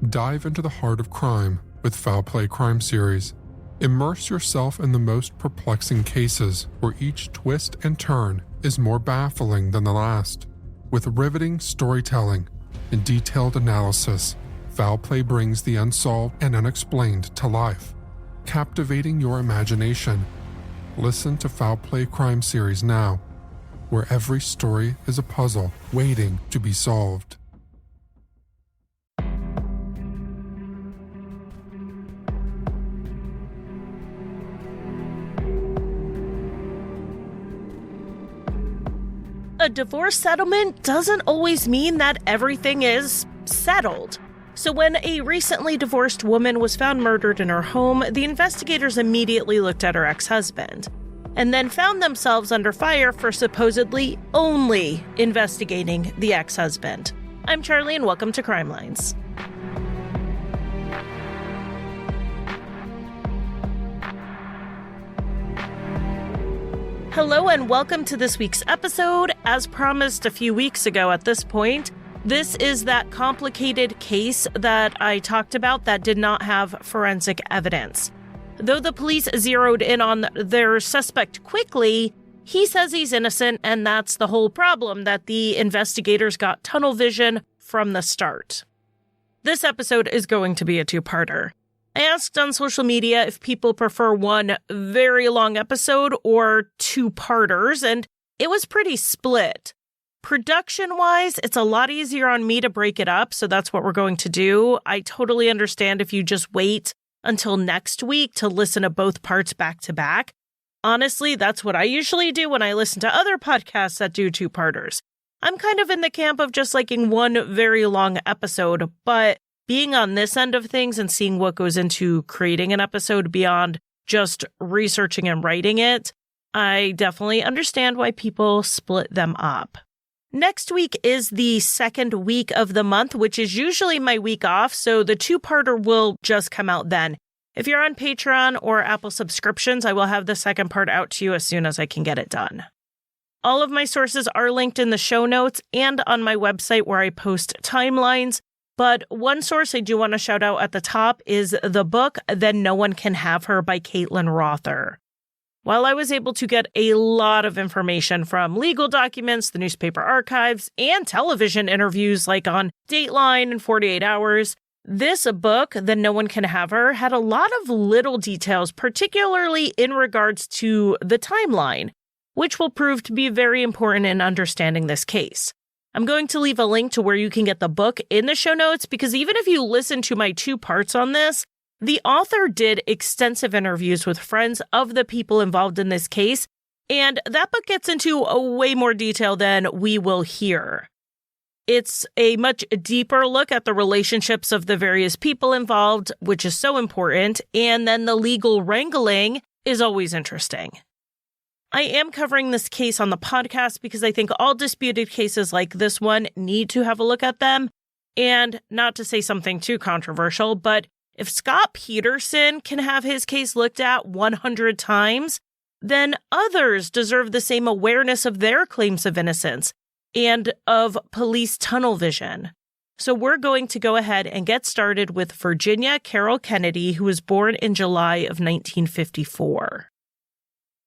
Dive into the heart of crime with Foul Play Crime Series. Immerse yourself in the most perplexing cases where each twist and turn is more baffling than the last. With riveting storytelling and detailed analysis, Foul Play brings the unsolved and unexplained to life, captivating your imagination. Listen to Foul Play Crime Series now, where every story is a puzzle waiting to be solved. A divorce settlement doesn't always mean that everything is settled. So when a recently divorced woman was found murdered in her home, the investigators immediately looked at her ex-husband, and then found themselves under fire for supposedly only investigating the ex-husband. I'm Charlie, and welcome to Crimelines. Hello and welcome to this week's episode. As promised a few weeks ago at this point, this is that complicated case that I talked about that did not have forensic evidence. Though the police zeroed in on their suspect quickly, he says he's innocent, and that's the whole problem, that the investigators got tunnel vision from the start. This episode is going to be a two-parter. I asked on social media if people prefer one very long episode or two-parters, and it was pretty split. Production-wise, it's a lot easier on me to break it up, so that's what we're going to do. I totally understand if you just wait until next week to listen to both parts back to back. Honestly, that's what I usually do when I listen to other podcasts that do two-parters. I'm kind of in the camp of just liking one very long episode, but being on this end of things and seeing what goes into creating an episode beyond just researching and writing it, I definitely understand why people split them up. Next week is the second week of the month, which is usually my week off, so the two-parter will just come out then. If you're on Patreon or Apple subscriptions, I will have the second part out to you as soon as I can get it done. All of my sources are linked in the show notes and on my website where I post timelines. But one source I do want to shout out at the top is the book, Then No One Can Have Her by Caitlin Rother. While I was able to get a lot of information from legal documents, the newspaper archives, and television interviews like on Dateline and 48 Hours, this book, Then No One Can Have Her, had a lot of little details, particularly in regards to the timeline, which will prove to be very important in understanding this case. I'm going to leave a link to where you can get the book in the show notes, because even if you listen to my two parts on this, the author did extensive interviews with friends of the people involved in this case, and that book gets into a way more detail than we will hear. It's a much deeper look at the relationships of the various people involved, which is so important, and then the legal wrangling is always interesting. I am covering this case on the podcast because I think all disputed cases like this one need to have a look at them. And not to say something too controversial, but if Scott Peterson can have his case looked at 100 times, then others deserve the same awareness of their claims of innocence and of police tunnel vision. So we're going to go ahead and get started with Virginia Carol Kennedy, who was born in July of 1954.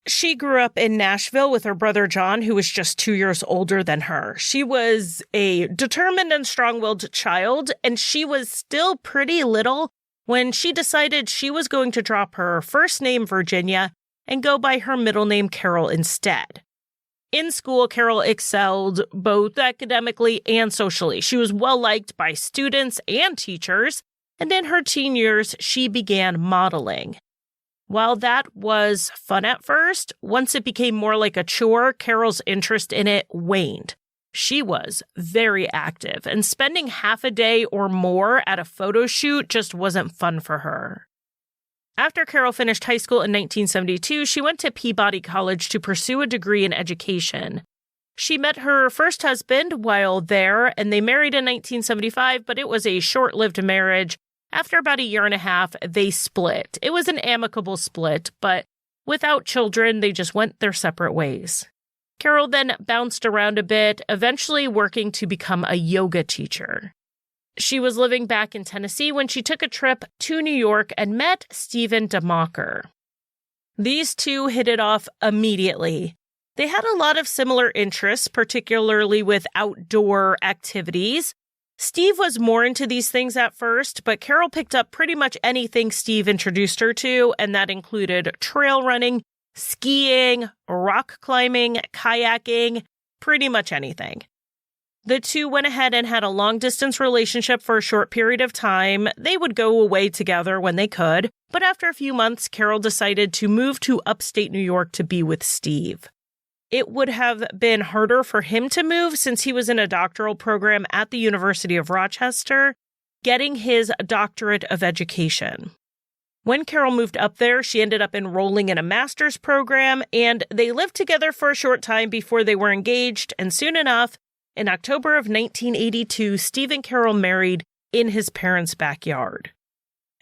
She grew up in Nashville with her brother John, who was just 2 years older than her. She was a determined and strong-willed child, and she was still pretty little when she decided she was going to drop her first name, Virginia, and go by her middle name, Carol, instead. In school, Carol excelled both academically and socially. She was well-liked by students and teachers, and in her teen years, she began modeling. While that was fun at first, once it became more like a chore, Carol's interest in it waned. She was very active, and spending half a day or more at a photo shoot just wasn't fun for her. After Carol finished high school in 1972, she went to Peabody College to pursue a degree in education. She met her first husband while there, and they married in 1975, but it was a short-lived marriage. After about a year and a half, they split. It was an amicable split, but without children, they just went their separate ways. Carol then bounced around a bit, eventually working to become a yoga teacher. She was living back in Tennessee when she took a trip to New York and met Stephen DeMacher. These two hit it off immediately. They had a lot of similar interests, particularly with outdoor activities. Steve was more into these things at first, but Carol picked up pretty much anything Steve introduced her to, and that included trail running, skiing, rock climbing, kayaking, pretty much anything. The two went ahead and had a long-distance relationship for a short period of time. They would go away together when they could, but after a few months, Carol decided to move to upstate New York to be with Steve. It would have been harder for him to move since he was in a doctoral program at the University of Rochester, getting his doctorate of education. When Carol moved up there, she ended up enrolling in a master's program, and they lived together for a short time before they were engaged, and soon enough, in October of 1982, Steve and Carol married in his parents' backyard.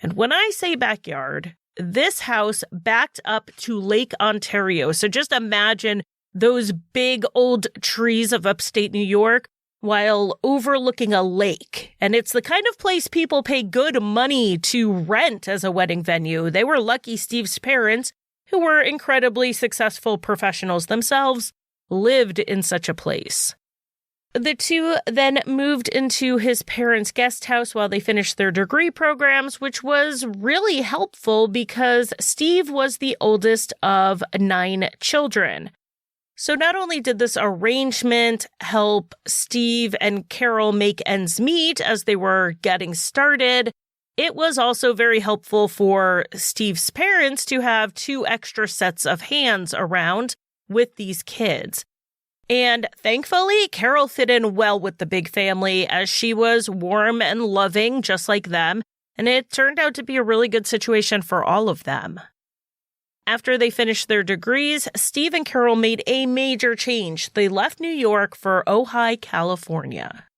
And when I say backyard, this house backed up to Lake Ontario. So just imagine those big old trees of upstate New York while overlooking a lake. And it's the kind of place people pay good money to rent as a wedding venue. They were lucky Steve's parents, who were incredibly successful professionals themselves, lived in such a place. The two then moved into his parents' guest house while they finished their degree programs, which was really helpful because Steve was the oldest of 9 children. So not only did this arrangement help Steve and Carol make ends meet as they were getting started, it was also very helpful for Steve's parents to have 2 extra sets of hands around with these kids. And thankfully, Carol fit in well with the big family as she was warm and loving just like them, and it turned out to be a really good situation for all of them. After they finished their degrees, Steve and Carol made a major change. They left New York for Ojai, California.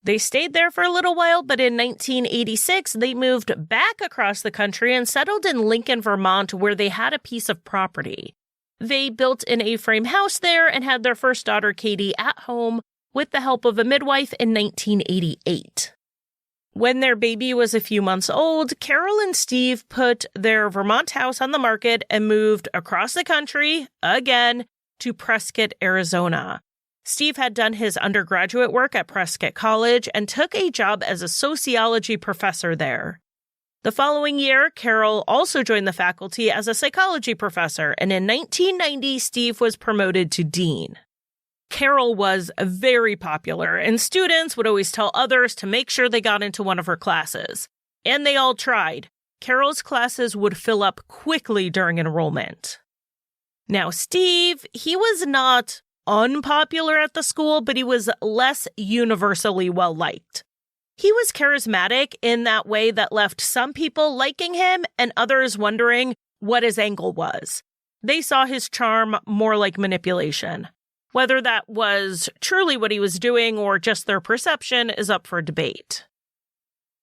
They stayed there for a little while, but in 1986, they moved back across the country and settled in Lincoln, Vermont, where they had a piece of property. They built an A-frame house there and had their first daughter, Katie, at home with the help of a midwife in 1988. When their baby was a few months old, Carol and Steve put their Vermont house on the market and moved across the country, again, to Prescott, Arizona. Steve had done his undergraduate work at Prescott College and took a job as a sociology professor there. The following year, Carol also joined the faculty as a psychology professor, and in 1990, Steve was promoted to dean. Carol was very popular, and students would always tell others to make sure they got into one of her classes. And they all tried. Carol's classes would fill up quickly during enrollment. Now, Steve, he was not unpopular at the school, but he was less universally well-liked. He was charismatic in that way that left some people liking him and others wondering what his angle was. They saw his charm more like manipulation. Whether that was truly what he was doing or just their perception is up for debate.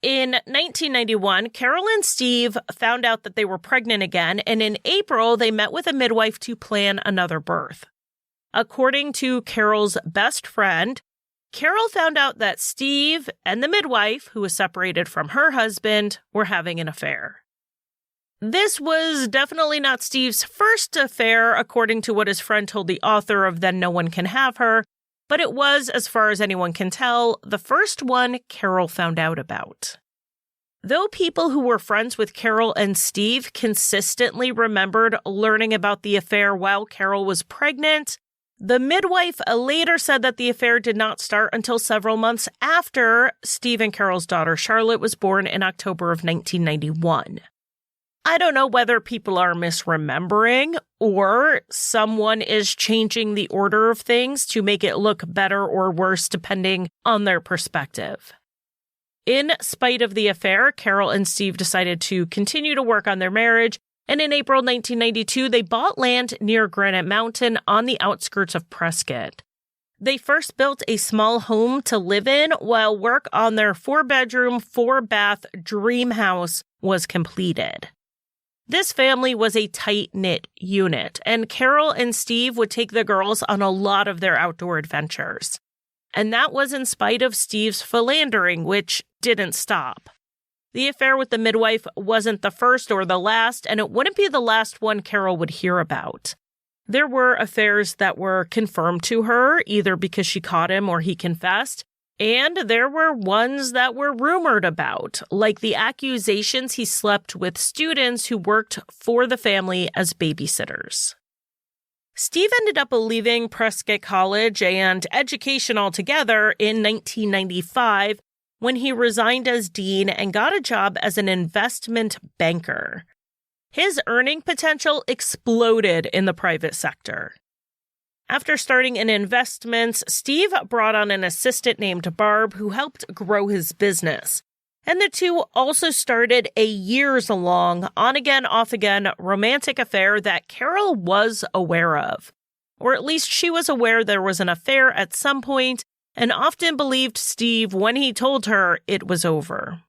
In 1991, Carol and Steve found out that they were pregnant again, and in April, they met with a midwife to plan another birth. According to Carol's best friend, Carol found out that Steve and the midwife, who was separated from her husband, were having an affair. This was definitely not Steve's first affair, according to what his friend told the author of Then No One Can Have Her, but it was, as far as anyone can tell, the first one Carol found out about. Though people who were friends with Carol and Steve consistently remembered learning about the affair while Carol was pregnant, the midwife later said that the affair did not start until several months after Steve and Carol's daughter Charlotte was born in October of 1991. I don't know whether people are misremembering or someone is changing the order of things to make it look better or worse depending on their perspective. In spite of the affair, Carol and Steve decided to continue to work on their marriage, and in April 1992, they bought land near Granite Mountain on the outskirts of Prescott. They first built a small home to live in while work on their 4-bedroom, 4-bath dream house was completed. This family was a tight-knit unit, and Carol and Steve would take the girls on a lot of their outdoor adventures. And that was in spite of Steve's philandering, which didn't stop. The affair with the midwife wasn't the first or the last, and it wouldn't be the last one Carol would hear about. There were affairs that were confirmed to her, either because she caught him or he confessed, and there were ones that were rumored about, like the accusations he slept with students who worked for the family as babysitters. Steve ended up leaving Prescott College and education altogether in 1995 when he resigned as dean and got a job as an investment banker. His earning potential exploded in the private sector. After starting in investments, Steve brought on an assistant named Barb who helped grow his business. And the two also started a years-long, on-again, off-again romantic affair that Carol was aware of. Or at least she was aware there was an affair at some point and often believed Steve when he told her it was over.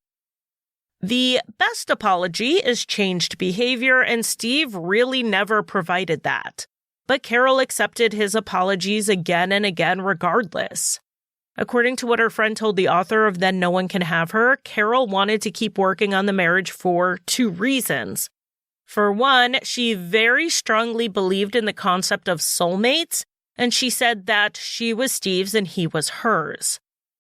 The best apology is changed behavior, and Steve really never provided that. But Carol accepted his apologies again and again regardless. According to what her friend told the author of Then No One Can Have Her, Carol wanted to keep working on the marriage for two reasons. For one, she very strongly believed in the concept of soulmates, and she said that she was Steve's and he was hers.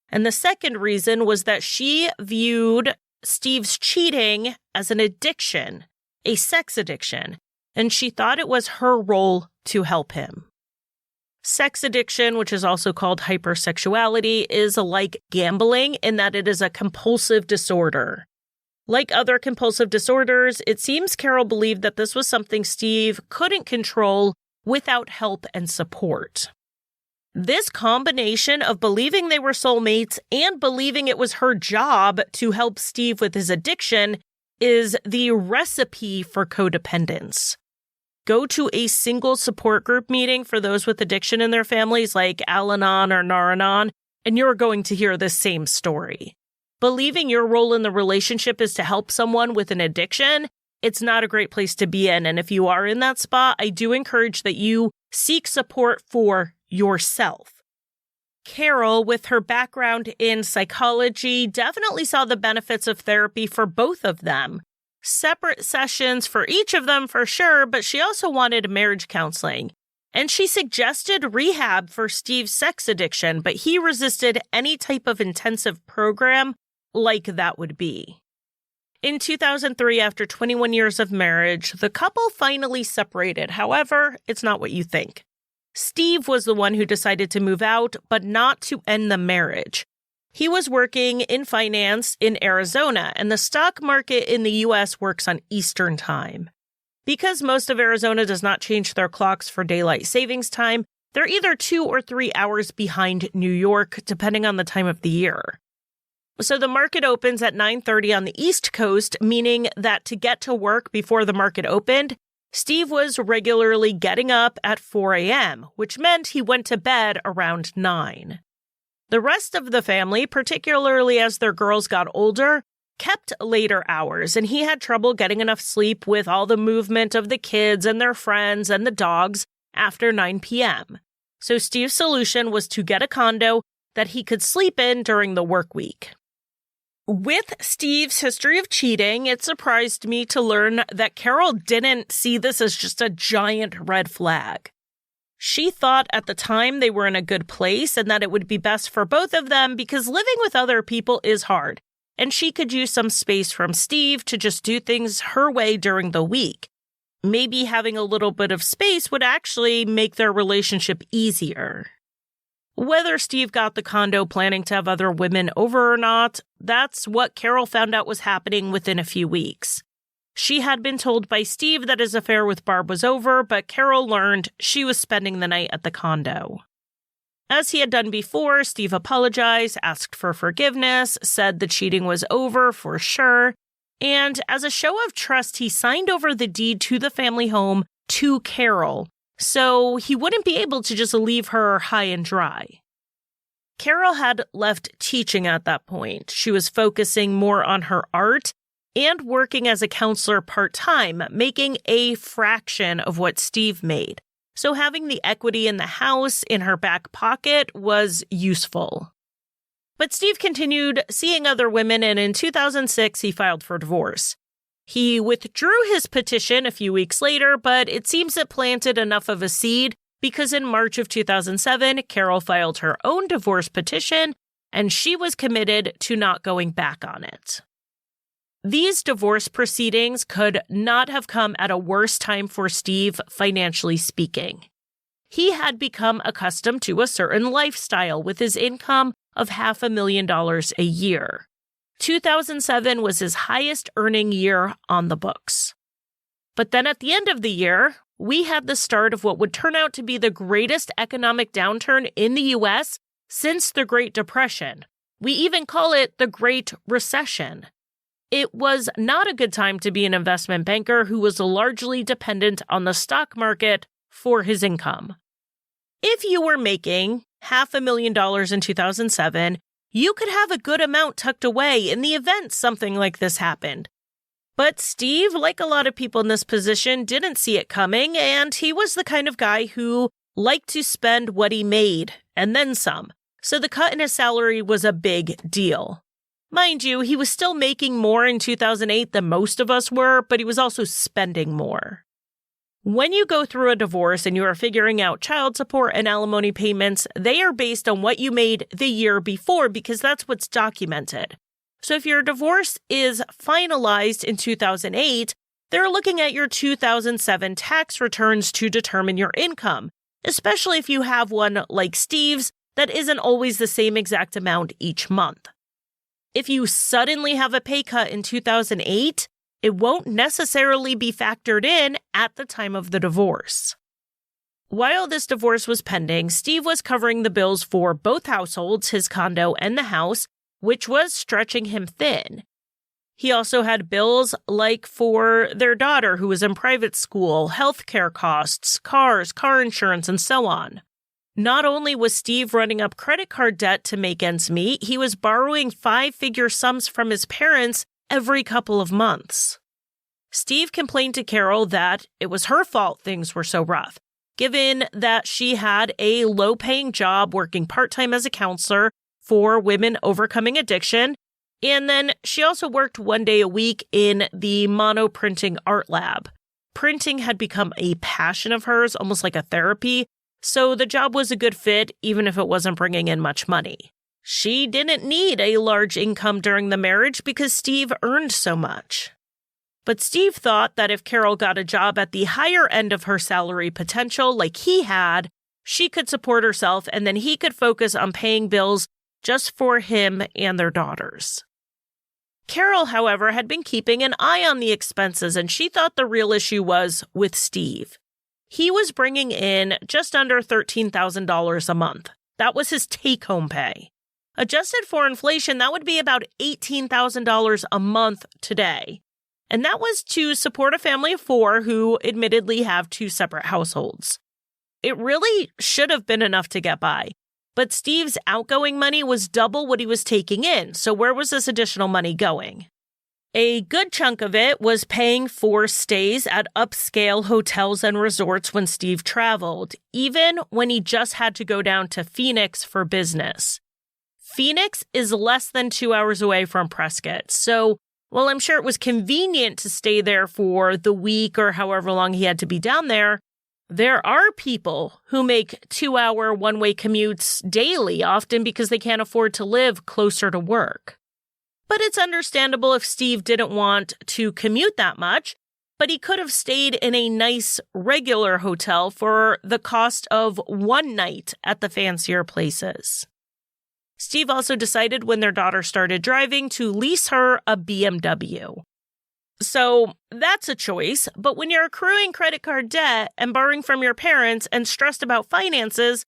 And the second reason was that she viewed Steve's cheating as an addiction, a sex addiction, and she thought it was her role to help him. Sex addiction, which is also called hypersexuality, is like gambling in that it is a compulsive disorder. Like other compulsive disorders, it seems Carol believed that this was something Steve couldn't control without help and support. This combination of believing they were soulmates and believing it was her job to help Steve with his addiction is the recipe for codependence. Go to a single support group meeting for those with addiction in their families like Al-Anon or Nar-Anon, and you're going to hear the same story. Believing your role in the relationship is to help someone with an addiction, it's not a great place to be in. And if you are in that spot, I do encourage that you seek support for yourself. Carol, with her background in psychology, definitely saw the benefits of therapy for both of them. Separate sessions for each of them for sure, but she also wanted marriage counseling. And she suggested rehab for Steve's sex addiction, but he resisted any type of intensive program like that would be. In 2003, after 21 years of marriage, the couple finally separated. However, it's not what you think. Steve was the one who decided to move out, but not to end the marriage. He was working in finance in Arizona, and the stock market in the U.S. works on Eastern Time. Because most of Arizona does not change their clocks for daylight savings time, they're either 2 or 3 hours behind New York, depending on the time of the year. So the market opens at 9:30 on the East Coast, meaning that to get to work before the market opened, Steve was regularly getting up at 4 a.m., which meant he went to bed around 9. The rest of the family, particularly as their girls got older, kept later hours, and he had trouble getting enough sleep with all the movement of the kids and their friends and the dogs after 9 p.m. So Steve's solution was to get a condo that he could sleep in during the work week. With Steve's history of cheating, it surprised me to learn that Carol didn't see this as just a giant red flag. She thought at the time they were in a good place and that it would be best for both of them because living with other people is hard, and she could use some space from Steve to just do things her way during the week. Maybe having a little bit of space would actually make their relationship easier. Whether Steve got the condo planning to have other women over or not, that's what Carol found out was happening within a few weeks. She had been told by Steve that his affair with Barb was over, but Carol learned she was spending the night at the condo. As he had done before, Steve apologized, asked for forgiveness, said the cheating was over for sure, and as a show of trust, he signed over the deed to the family home to Carol, so he wouldn't be able to just leave her high and dry. Carol had left teaching at that point. She was focusing more on her art and working as a counselor part-time, making a fraction of what Steve made. so having the equity in the house in her back pocket was useful. But Steve continued seeing other women, and in 2006, he filed for divorce. He withdrew his petition a few weeks later, but it seems it planted enough of a seed because in March of 2007, Carol filed her own divorce petition, and she was committed to not going back on it. These divorce proceedings could not have come at a worse time for Steve, financially speaking. He had become accustomed to a certain lifestyle with his income of $500,000 a year. 2007 was his highest earning year on the books. But then at the end of the year, we had the start of what would turn out to be the greatest economic downturn in the U.S. since the Great Depression. We even call it the Great Recession. It was not a good time to be an investment banker who was largely dependent on the stock market for his income. If you were making $500,000 in 2007, you could have a good amount tucked away in the event something like this happened. But Steve, like a lot of people in this position, didn't see it coming, and he was the kind of guy who liked to spend what he made, and then some. So the cut in his salary was a big deal. Mind you, he was still making more in 2008 than most of us were, but he was also spending more. When you go through a divorce and you are figuring out child support and alimony payments, they are based on what you made the year before because that's what's documented. So if your divorce is finalized in 2008, they're looking at your 2007 tax returns to determine your income, especially if you have one like Steve's that isn't always the same exact amount each month. If you suddenly have a pay cut in 2008, it won't necessarily be factored in at the time of the divorce. While this divorce was pending, Steve was covering the bills for both households, his condo and the house, which was stretching him thin. He also had bills like for their daughter who was in private school, healthcare costs, cars, car insurance, and so on. Not only was Steve running up credit card debt to make ends meet, he was borrowing 5-figure sums from his parents every couple of months. Steve complained to Carol that it was her fault things were so rough, given that she had a low-paying job working part-time as a counselor for women overcoming addiction, and then she also worked 1 day a week in the monoprinting art lab. Printing had become a passion of hers, almost like a therapy, so the job was a good fit even if it wasn't bringing in much money. She didn't need a large income during the marriage because Steve earned so much. But Steve thought that if Carol got a job at the higher end of her salary potential like he had, she could support herself and then he could focus on paying bills just for him and their daughters. Carol, however, had been keeping an eye on the expenses and she thought the real issue was with Steve. He was bringing in just under $13,000 a month. That was his take-home pay. Adjusted for inflation, that would be about $18,000 a month today. And that was to support a family of 4 who admittedly have 2 separate households. It really should have been enough to get by. But Steve's outgoing money was double what he was taking in, so where was this additional money going? A good chunk of it was paying for stays at upscale hotels and resorts when Steve traveled, even when he just had to go down to Phoenix for business. Phoenix is less than 2 hours away from Prescott, so while I'm sure it was convenient to stay there for the week or however long he had to be down there, there are people who make 2-hour one-way commutes daily, often because they can't afford to live closer to work. But it's understandable if Steve didn't want to commute that much, but he could have stayed in a nice, regular hotel for the cost of one night at the fancier places. Steve also decided when their daughter started driving to lease her a BMW. So that's a choice, but when you're accruing credit card debt and borrowing from your parents and stressed about finances,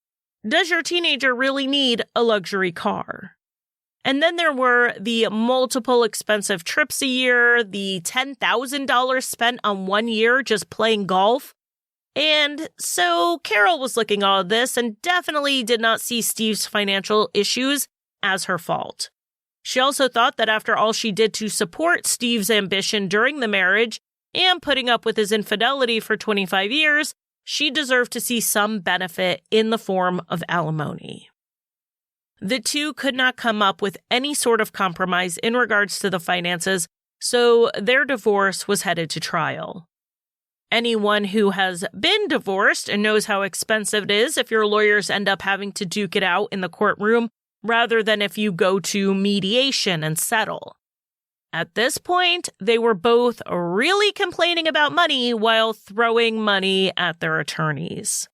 does your teenager really need a luxury car? And then there were the multiple expensive trips a year, the $10,000 spent on 1 year just playing golf. And so Carol was looking at all of this and definitely did not see Steve's financial issues as her fault. She also thought that after all she did to support Steve's ambition during the marriage and putting up with his infidelity for 25 years, she deserved to see some benefit in the form of alimony. The two could not come up with any sort of compromise in regards to the finances, so their divorce was headed to trial. Anyone who has been divorced and knows how expensive it is if your lawyers end up having to duke it out in the courtroom rather than if you go to mediation and settle. At this point, they were both really complaining about money while throwing money at their attorneys.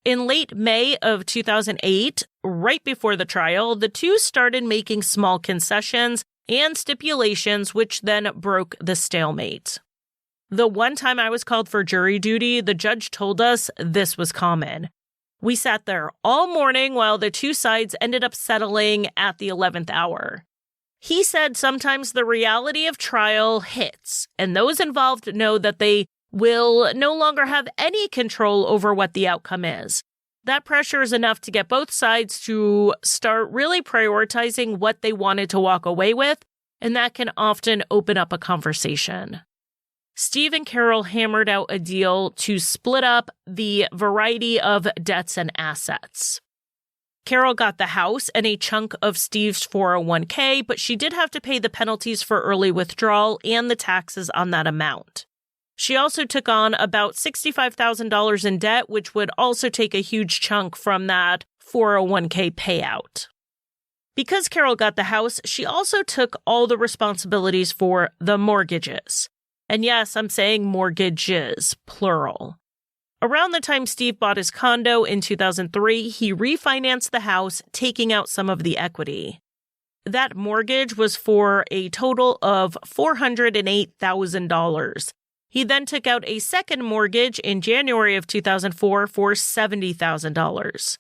In late May of 2008, right before the trial, the two started making small concessions and stipulations, which then broke the stalemate. The one time I was called for jury duty, the judge told us this was common. We sat there all morning while the two sides ended up settling at the 11th hour. He said sometimes the reality of trial hits, and those involved know that they will no longer have any control over what the outcome is. That pressure is enough to get both sides to start really prioritizing what they wanted to walk away with, and that can often open up a conversation. Steve and Carol hammered out a deal to split up the variety of debts and assets. Carol got the house and a chunk of Steve's 401k, but she did have to pay the penalties for early withdrawal and the taxes on that amount. She also took on about $65,000 in debt, which would also take a huge chunk from that 401k payout. Because Carol got the house, she also took all the responsibilities for the mortgages. And yes, I'm saying mortgages, plural. Around the time Steve bought his condo in 2003, he refinanced the house, taking out some of the equity. That mortgage was for a total of $408,000. He then took out a second mortgage in January of 2004 for $70,000.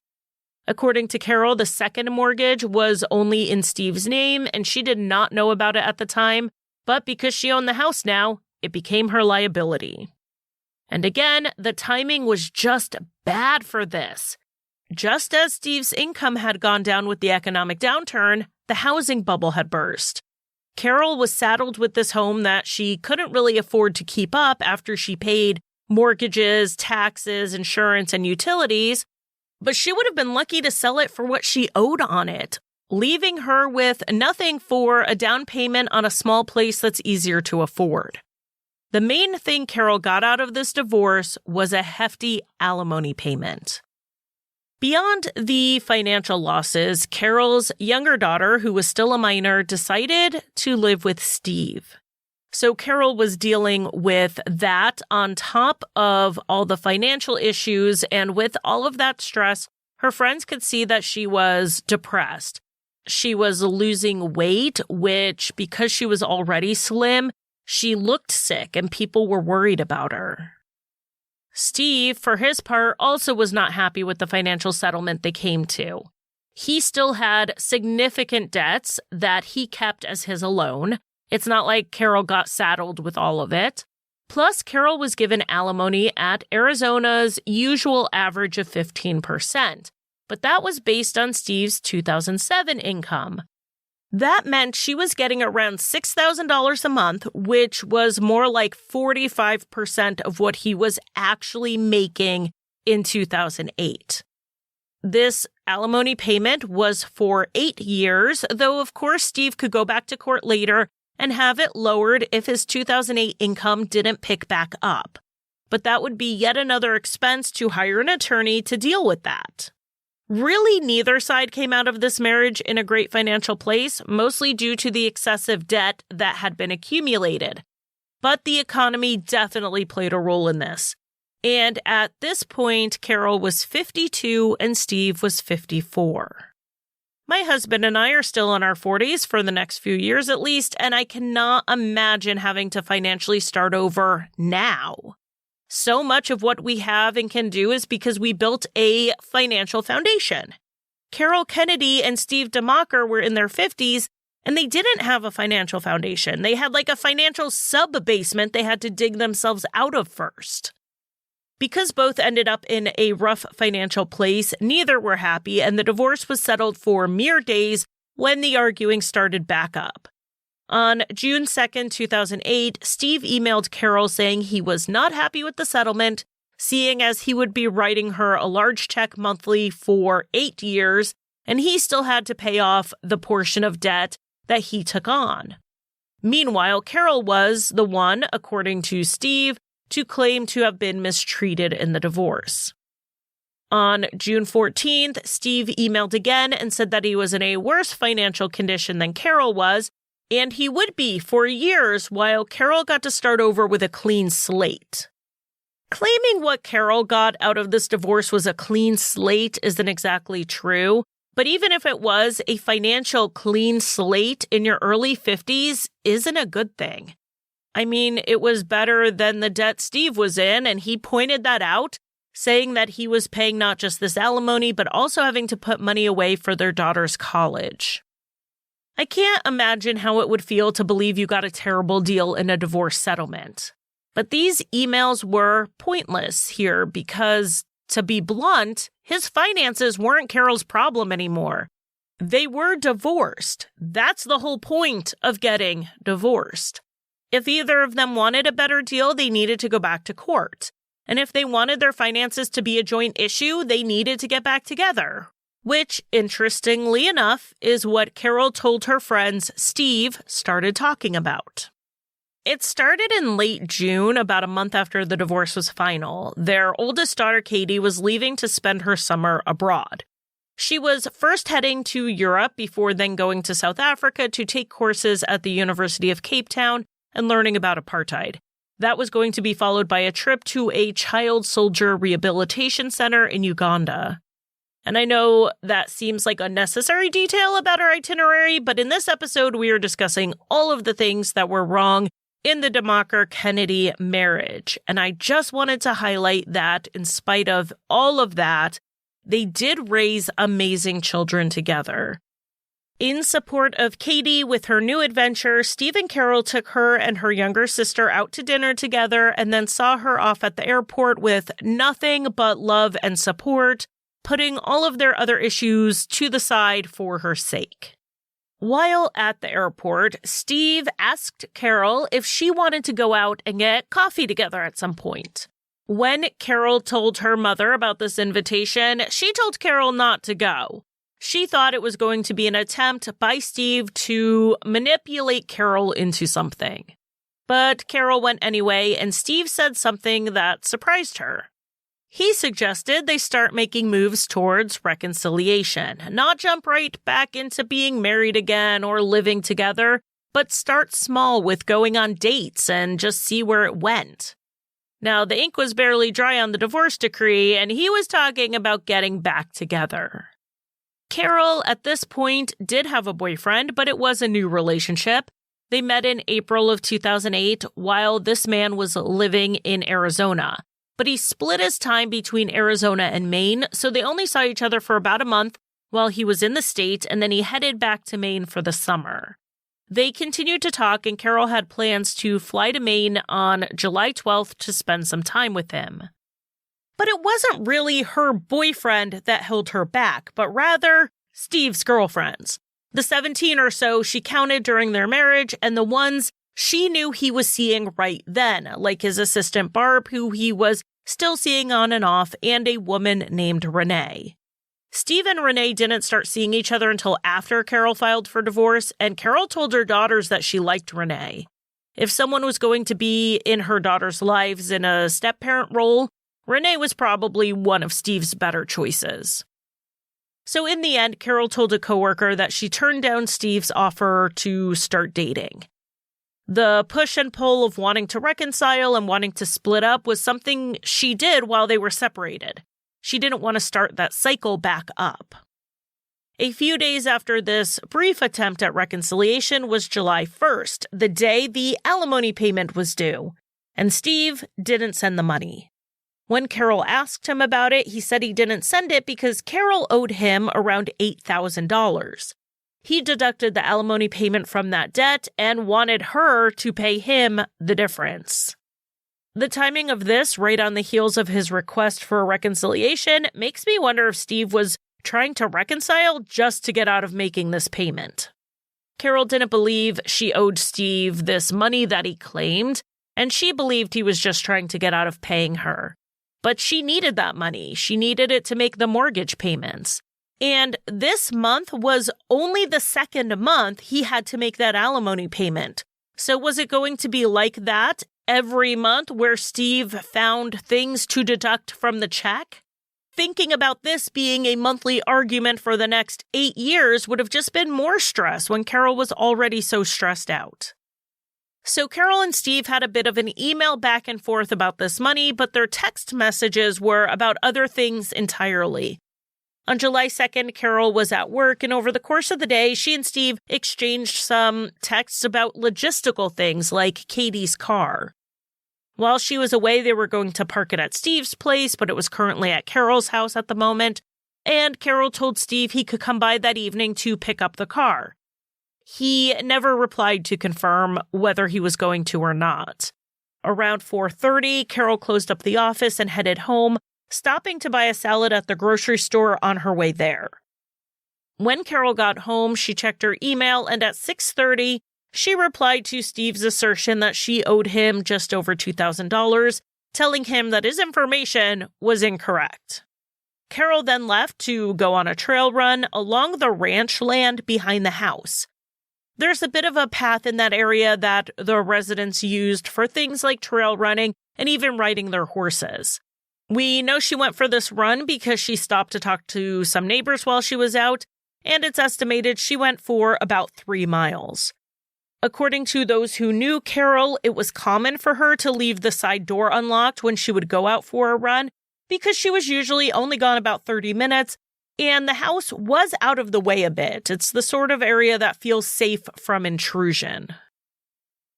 According to Carol, the second mortgage was only in Steve's name, and she did not know about it at the time, but because she owned the house now, it became her liability. And again, the timing was just bad for this. Just as Steve's income had gone down with the economic downturn, the housing bubble had burst. Carol was saddled with this home that she couldn't really afford to keep up after she paid mortgages, taxes, insurance, and utilities, but she would have been lucky to sell it for what she owed on it, leaving her with nothing for a down payment on a small place that's easier to afford. The main thing Carol got out of this divorce was a hefty alimony payment. Beyond the financial losses, Carol's younger daughter, who was still a minor, decided to live with Steve. So Carol was dealing with that on top of all the financial issues, and with all of that stress, her friends could see that she was depressed. She was losing weight, which, because she was already slim, she looked sick and people were worried about her. Steve, for his part, also was not happy with the financial settlement they came to. He still had significant debts that he kept as his alone. It's not like Carol got saddled with all of it. Plus, Carol was given alimony at Arizona's usual average of 15%, but that was based on Steve's 2007 income. That meant she was getting around $6,000 a month, which was more like 45% of what he was actually making in 2008. This alimony payment was for 8 years, though of course Steve could go back to court later and have it lowered if his 2008 income didn't pick back up. But that would be yet another expense to hire an attorney to deal with that. Really, neither side came out of this marriage in a great financial place, mostly due to the excessive debt that had been accumulated. But the economy definitely played a role in this. And at this point, Carol was 52 and Steve was 54. My husband and I are still in our 40s for the next few years at least, and I cannot imagine having to financially start over now. So much of what we have and can do is because we built a financial foundation. Carol Kennedy and Steve DeMacher were in their 50s, and they didn't have a financial foundation. They had like a financial sub-basement they had to dig themselves out of first. Because both ended up in a rough financial place, neither were happy, and the divorce was settled for mere days when the arguing started back up. On June 2nd, 2008, Steve emailed Carol saying he was not happy with the settlement, seeing as he would be writing her a large check monthly for 8 years, and he still had to pay off the portion of debt that he took on. Meanwhile, Carol was the one, according to Steve, to claim to have been mistreated in the divorce. On June 14th, Steve emailed again and said that he was in a worse financial condition than Carol was, and he would be for years while Carol got to start over with a clean slate. Claiming what Carol got out of this divorce was a clean slate isn't exactly true, but even if it was, a financial clean slate in your early 50s isn't a good thing. I mean, it was better than the debt Steve was in, and he pointed that out, saying that he was paying not just this alimony, but also having to put money away for their daughter's college. I can't imagine how it would feel to believe you got a terrible deal in a divorce settlement. But these emails were pointless here because, to be blunt, his finances weren't Carol's problem anymore. They were divorced. That's the whole point of getting divorced. If either of them wanted a better deal, they needed to go back to court. And if they wanted their finances to be a joint issue, they needed to get back together. Which, interestingly enough, is what Carol told her friends Steve started talking about. It started in late June, about a month after the divorce was final. Their oldest daughter, Katie, was leaving to spend her summer abroad. She was first heading to Europe before then going to South Africa to take courses at the University of Cape Town and learning about apartheid. That was going to be followed by a trip to a child soldier rehabilitation center in Uganda. And I know that seems like unnecessary detail about our itinerary, but in this episode, we are discussing all of the things that were wrong in the DeMacher-Kennedy marriage. And I just wanted to highlight that in spite of all of that, they did raise amazing children together. In support of Katie with her new adventure, Steve and Carol took her and her younger sister out to dinner together and then saw her off at the airport with nothing but love and support, putting all of their other issues to the side for her sake. While at the airport, Steve asked Carol if she wanted to go out and get coffee together at some point. When Carol told her mother about this invitation, she told Carol not to go. She thought it was going to be an attempt by Steve to manipulate Carol into something. But Carol went anyway, and Steve said something that surprised her. He suggested they start making moves towards reconciliation, not jump right back into being married again or living together, but start small with going on dates and just see where it went. Now, the ink was barely dry on the divorce decree, and he was talking about getting back together. Carol, at this point, did have a boyfriend, but it was a new relationship. They met in April of 2008 while this man was living in Arizona. But he split his time between Arizona and Maine, so they only saw each other for about a month while he was in the state, and then he headed back to Maine for the summer. They continued to talk, and Carol had plans to fly to Maine on July 12th to spend some time with him. But it wasn't really her boyfriend that held her back, but rather Steve's girlfriends. The 17 or so she counted during their marriage, and the ones she knew he was seeing right then, like his assistant Barb, who he was still seeing on and off, and a woman named Renee. Steve and Renee didn't start seeing each other until after Carol filed for divorce, and Carol told her daughters that she liked Renee. If someone was going to be in her daughters' lives in a step-parent role, Renee was probably one of Steve's better choices. So in the end, Carol told a coworker that she turned down Steve's offer to start dating. The push and pull of wanting to reconcile and wanting to split up was something she did while they were separated. She didn't want to start that cycle back up. A few days after this brief attempt at reconciliation was July 1st, the day the alimony payment was due, and Steve didn't send the money. When Carol asked him about it, he said he didn't send it because Carol owed him around $8,000. He deducted the alimony payment from that debt and wanted her to pay him the difference. The timing of this, right on the heels of his request for a reconciliation, makes me wonder if Steve was trying to reconcile just to get out of making this payment. Carol didn't believe she owed Steve this money that he claimed, and she believed he was just trying to get out of paying her. But she needed that money. She needed it to make the mortgage payments. And this month was only the second month he had to make that alimony payment. So was it going to be like that every month where Steve found things to deduct from the check? Thinking about this being a monthly argument for the next 8 years would have just been more stress when Carol was already so stressed out. So Carol and Steve had a bit of an email back and forth about this money, but their text messages were about other things entirely. On July 2nd, Carol was at work, and over the course of the day, she and Steve exchanged some texts about logistical things like Katie's car. While she was away, they were going to park it at Steve's place, but it was currently at Carol's house at the moment, and Carol told Steve he could come by that evening to pick up the car. He never replied to confirm whether he was going to or not. Around 4:30, Carol closed up the office and headed home, stopping to buy a salad at the grocery store on her way there. When Carol got home, she checked her email, and at 6:30, she replied to Steve's assertion that she owed him just over $2,000, telling him that his information was incorrect. Carol then left to go on a trail run along the ranch land behind the house. There's a bit of a path in that area that the residents used for things like trail running and even riding their horses. We know she went for this run because she stopped to talk to some neighbors while she was out, and it's estimated she went for about 3 miles. According to those who knew Carol, it was common for her to leave the side door unlocked when she would go out for a run because she was usually only gone about 30 minutes, and the house was out of the way a bit. It's the sort of area that feels safe from intrusion.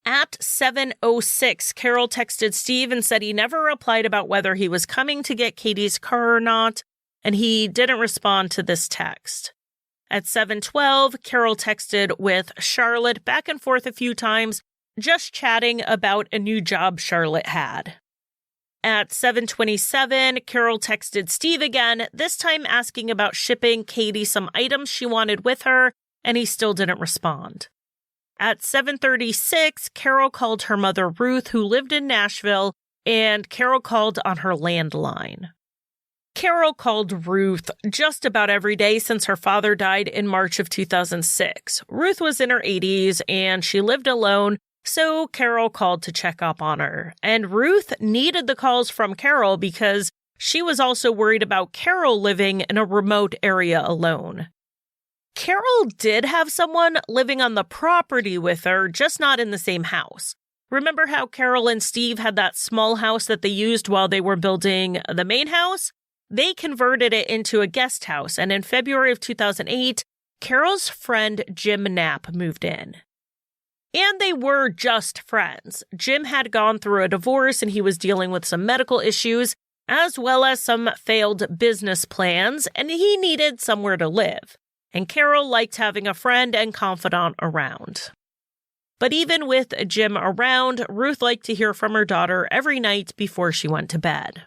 At 7:06, Carol texted Steve and said he never replied about whether he was coming to get Katie's car or not, and he didn't respond to this text. At 7:12, Carol texted with Charlotte back and forth a few times, just chatting about a new job Charlotte had. At 7:27, Carol texted Steve again, this time asking about shipping Katie some items she wanted with her, and he still didn't respond. At 7:36, Carol called her mother Ruth, who lived in Nashville, and Carol called on her landline. Carol called Ruth just about every day since her father died in March of 2006. Ruth was in her 80s and she lived alone, so Carol called to check up on her. And Ruth needed the calls from Carol because she was also worried about Carol living in a remote area alone. Carol did have someone living on the property with her, just not in the same house. Remember how Carol and Steve had that small house that they used while they were building the main house? They converted it into a guest house, and in February of 2008, Carol's friend Jim Knapp moved in. And they were just friends. Jim had gone through a divorce and he was dealing with some medical issues, as well as some failed business plans, and he needed somewhere to live. And Carol liked having a friend and confidant around. But even with Jim around, Ruth liked to hear from her daughter every night before she went to bed.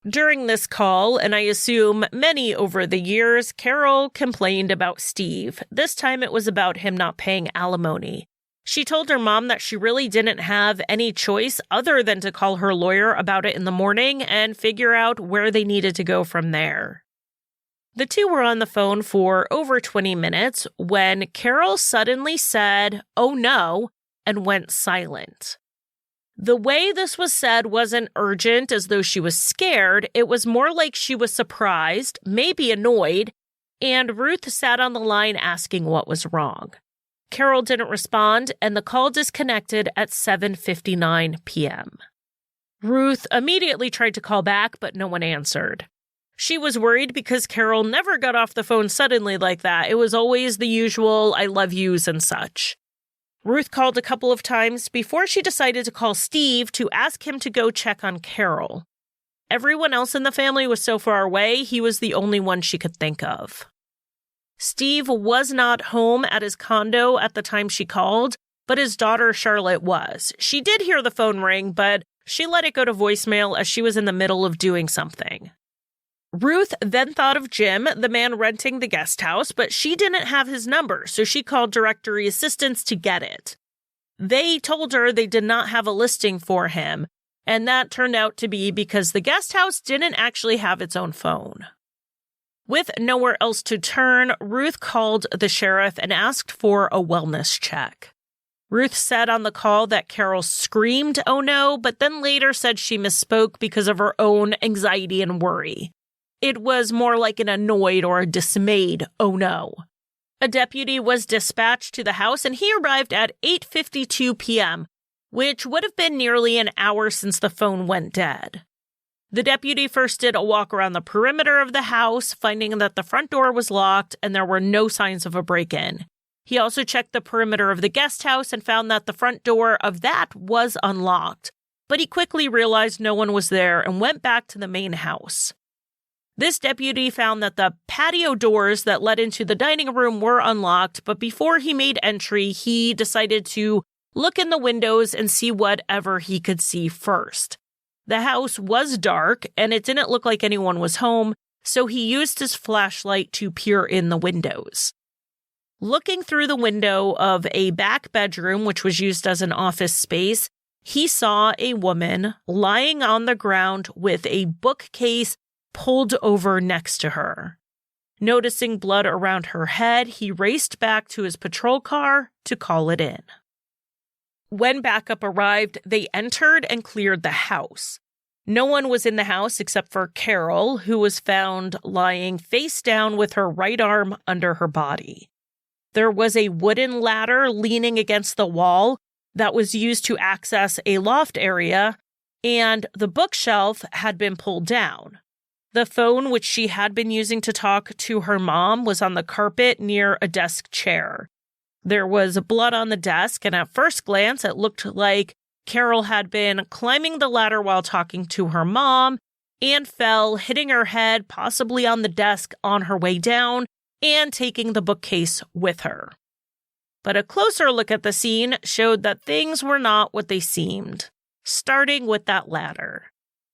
During this call, and I assume many over the years, Carol complained about Steve. This time it was about him not paying alimony. She told her mom that she really didn't have any choice other than to call her lawyer about it in the morning and figure out where they needed to go from there. The two were on the phone for over 20 minutes when Carol suddenly said, "Oh no," and went silent. The way this was said wasn't urgent as though she was scared. It was more like she was surprised, maybe annoyed, and Ruth sat on the line asking what was wrong. Carol didn't respond, and the call disconnected at 7:59 p.m. Ruth immediately tried to call back, but no one answered. She was worried because Carol never got off the phone suddenly like that. It was always the usual "I love yous" and such. Ruth called a couple of times before she decided to call Steve to ask him to go check on Carol. Everyone else in the family was so far away, he was the only one she could think of. Steve was not home at his condo at the time she called, but his daughter Charlotte was. She did hear the phone ring, but She let it go to voicemail as she was in the middle of doing something. Ruth then thought of Jim, the man renting the guest house, but she didn't have his number, so she called directory assistants to get it. They told her they did not have a listing for him, and that turned out to be because the guest house didn't actually have its own phone. With nowhere else to turn, Ruth called the sheriff and asked for a wellness check. Ruth said on the call that Carol screamed, "Oh no," but then later said she misspoke because of her own anxiety and worry. It was more like an annoyed or a dismayed, "Oh no." A deputy was dispatched to the house and he arrived at 8:52 p.m., which would have been nearly an hour since the phone went dead. The deputy first did a walk around the perimeter of the house, finding that the front door was locked and there were no signs of a break-in. He also checked the perimeter of the guest house and found that the front door of that was unlocked, but he quickly realized no one was there and went back to the main house. This deputy found that the patio doors that led into the dining room were unlocked, but before he made entry, he decided to look in the windows and see whatever he could see first. The house was dark, and it didn't look like anyone was home, so he used his flashlight to peer in the windows. Looking through the window of a back bedroom, which was used as an office space, he saw a woman lying on the ground with a bookcase pulled over next to her. Noticing blood around her head, he raced back to his patrol car to call it in. When backup arrived, they entered and cleared the house. No one was in the house except for Carol, who was found lying face down with her right arm under her body. There was a wooden ladder leaning against the wall that was used to access a loft area, and the bookshelf had been pulled down. The phone, which she had been using to talk to her mom, was on the carpet near a desk chair. There was blood on the desk, and at first glance, it looked like Carol had been climbing the ladder while talking to her mom and fell, hitting her head, possibly on the desk on her way down, and taking the bookcase with her. But a closer look at the scene showed that things were not what they seemed, starting with that ladder.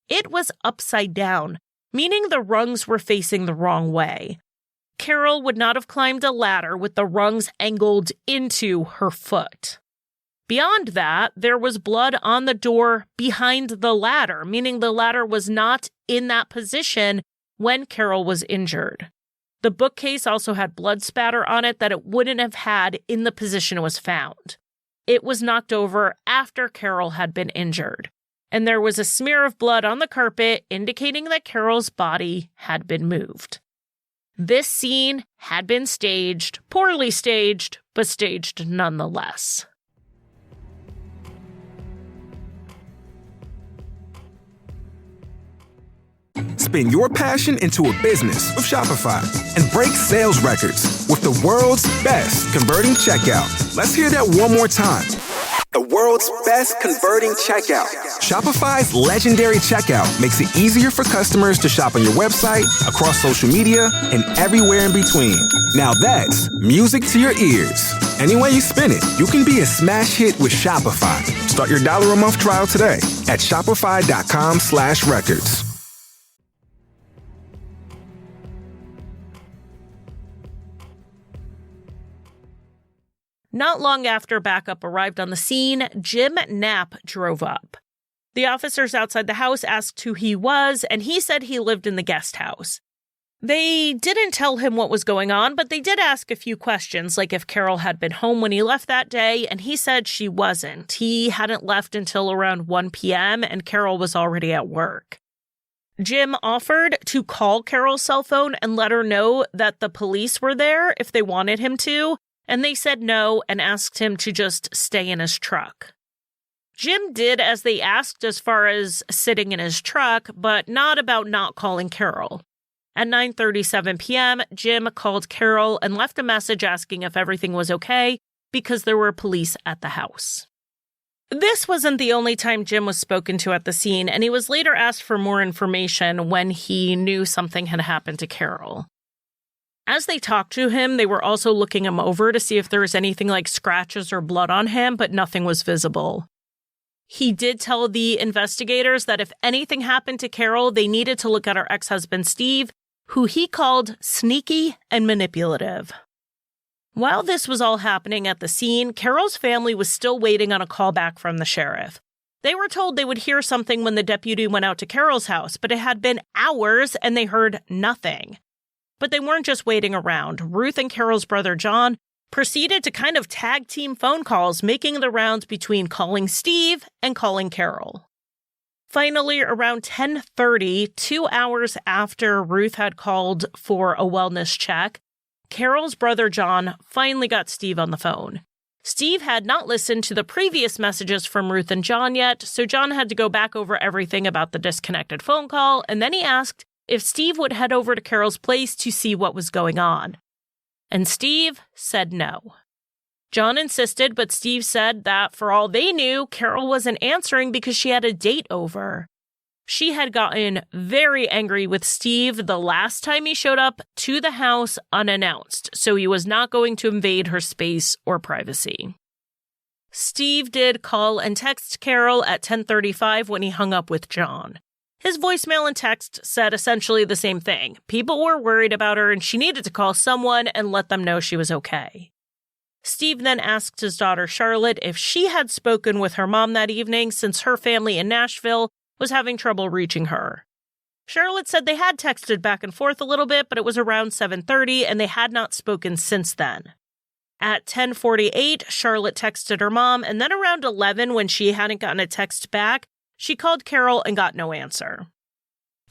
It was upside down, meaning the rungs were facing the wrong way. Carol would not have climbed a ladder with the rungs angled into her foot. Beyond that, there was blood on the door behind the ladder, meaning the ladder was not in that position when Carol was injured. The bookcase also had blood spatter on it that it wouldn't have had in the position it was found. It was knocked over after Carol had been injured, and there was a smear of blood on the carpet indicating that Carol's body had been moved. This scene had been staged, poorly staged, but staged nonetheless. Spin your passion into a business with Shopify and break sales records with the world's best converting checkout. Let's hear that one more time. The world's best converting checkout. Shopify's legendary checkout makes it easier for customers to shop on your website, across social media, and everywhere in between. Now that's music to your ears. Any way you spin it, you can be a smash hit with Shopify. Start your $1 a month trial today at shopify.com/records. Not long after backup arrived on the scene, Jim Knapp drove up. The officers outside the house asked who he was, and he said he lived in the guest house. They didn't tell him what was going on, but they did ask a few questions, like if Carol had been home when he left that day, and he said she wasn't. He hadn't left until around 1 p.m., and Carol was already at work. Jim offered to call Carol's cell phone and let her know that the police were there if they wanted him to, and they said no and asked him to just stay in his truck. Jim did as they asked as far as sitting in his truck, but not about not calling Carol. At 9:37 p.m., Jim called Carol and left a message asking if everything was okay because there were police at the house. This wasn't the only time Jim was spoken to at the scene, and he was later asked for more information when he knew something had happened to Carol. As they talked to him, they were also looking him over to see if there was anything like scratches or blood on him, but nothing was visible. He did tell the investigators that if anything happened to Carol, they needed to look at her ex-husband, Steve, who he called sneaky and manipulative. While this was all happening at the scene, Carol's family was still waiting on a call back from the sheriff. They were told they would hear something when the deputy went out to Carol's house, but it had been hours and they heard nothing. But they weren't just waiting around. Ruth and Carol's brother John proceeded to kind of tag team phone calls, making the rounds between calling Steve and calling Carol. Finally, around 10:30, 2 hours after Ruth had called for a wellness check, Carol's brother John finally got Steve on the phone. Steve had not listened to the previous messages from Ruth and John yet, so John had to go back over everything about the disconnected phone call, and then he asked if Steve would head over to Carol's place to see what was going on. And Steve said no. John insisted, but Steve said that for all they knew, Carol wasn't answering because she had a date over. She had gotten very angry with Steve the last time he showed up to the house unannounced, so he was not going to invade her space or privacy. Steve did call and text Carol at 10:35 when he hung up with John. His voicemail and text said essentially the same thing. People were worried about her and she needed to call someone and let them know she was okay. Steve then asked his daughter Charlotte if she had spoken with her mom that evening since her family in Nashville was having trouble reaching her. Charlotte said they had texted back and forth a little bit, but it was around 7:30 and they had not spoken since then. At 10:48, Charlotte texted her mom, and then around 11, when she hadn't gotten a text back, she called Carol and got no answer.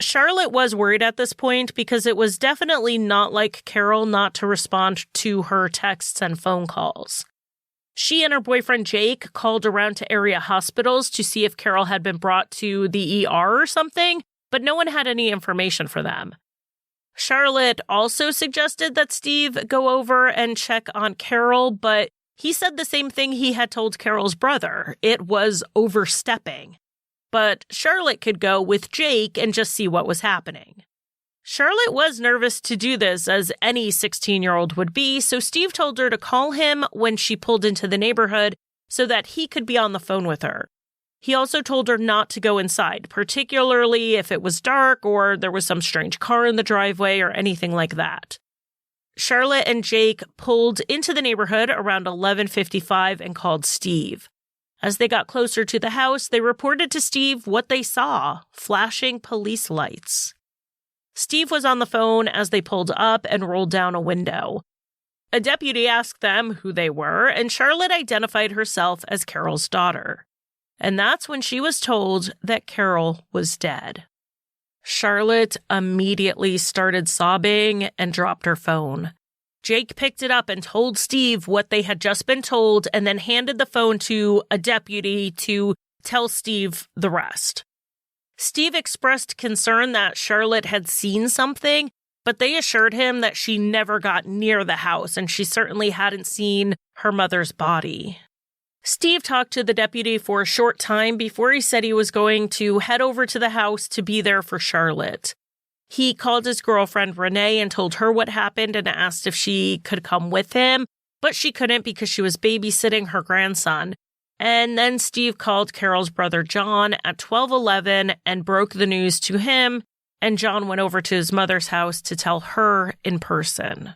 Charlotte was worried at this point because it was definitely not like Carol not to respond to her texts and phone calls. She and her boyfriend Jake called around to area hospitals to see if Carol had been brought to the ER or something, but no one had any information for them. Charlotte also suggested that Steve go over and check on Carol, but he said the same thing he had told Carol's brother. It was overstepping. But Charlotte could go with Jake and just see what was happening. Charlotte was nervous to do this, as any 16-year-old would be, so Steve told her to call him when she pulled into the neighborhood so that he could be on the phone with her. He also told her not to go inside, particularly if it was dark or there was some strange car in the driveway or anything like that. Charlotte and Jake pulled into the neighborhood around 11:55 and called Steve. As they got closer to the house, they reported to Steve what they saw, flashing police lights. Steve was on the phone as they pulled up and rolled down a window. A deputy asked them who they were, and Charlotte identified herself as Carol's daughter. And that's when she was told that Carol was dead. Charlotte immediately started sobbing and dropped her phone. Jake picked it up and told Steve what they had just been told and then handed the phone to a deputy to tell Steve the rest. Steve expressed concern that Charlotte had seen something, but they assured him that she never got near the house and she certainly hadn't seen her mother's body. Steve talked to the deputy for a short time before he said he was going to head over to the house to be there for Charlotte. He called his girlfriend Renee and told her what happened and asked if she could come with him, but she couldn't because she was babysitting her grandson. And then Steve called Carol's brother John at 12:11 and broke the news to him, and John went over to his mother's house to tell her in person.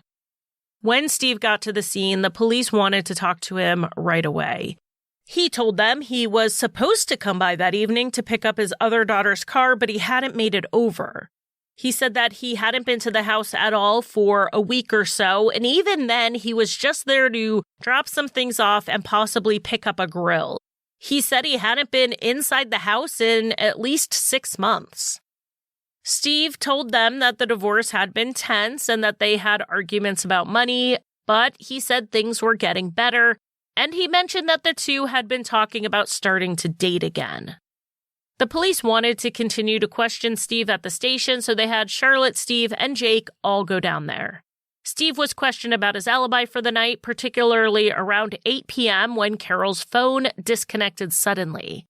When Steve got to the scene, the police wanted to talk to him right away. He told them he was supposed to come by that evening to pick up his other daughter's car, but he hadn't made it over. He said that he hadn't been to the house at all for a week or so, and even then, he was just there to drop some things off and possibly pick up a grill. He said he hadn't been inside the house in at least 6 months. Steve told them that the divorce had been tense and that they had arguments about money, but he said things were getting better, and he mentioned that the two had been talking about starting to date again. The police wanted to continue to question Steve at the station, so they had Charlotte, Steve, and Jake all go down there. Steve was questioned about his alibi for the night, particularly around 8 p.m. when Carol's phone disconnected suddenly.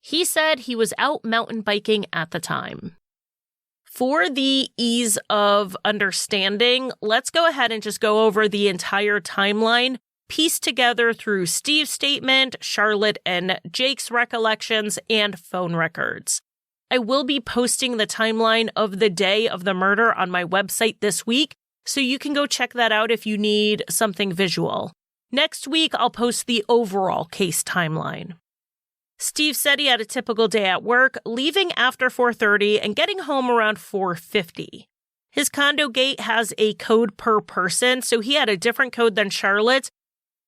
He said he was out mountain biking at the time. For the ease of understanding, let's go ahead and just go over the entire timeline pieced together through Steve's statement, Charlotte and Jake's recollections, and phone records. I will be posting the timeline of the day of the murder on my website this week, so you can go check that out if you need something visual. Next week, I'll post the overall case timeline. Steve said he had a typical day at work, leaving after 4:30 and getting home around 4:50. His condo gate has a code per person, so he had a different code than Charlotte.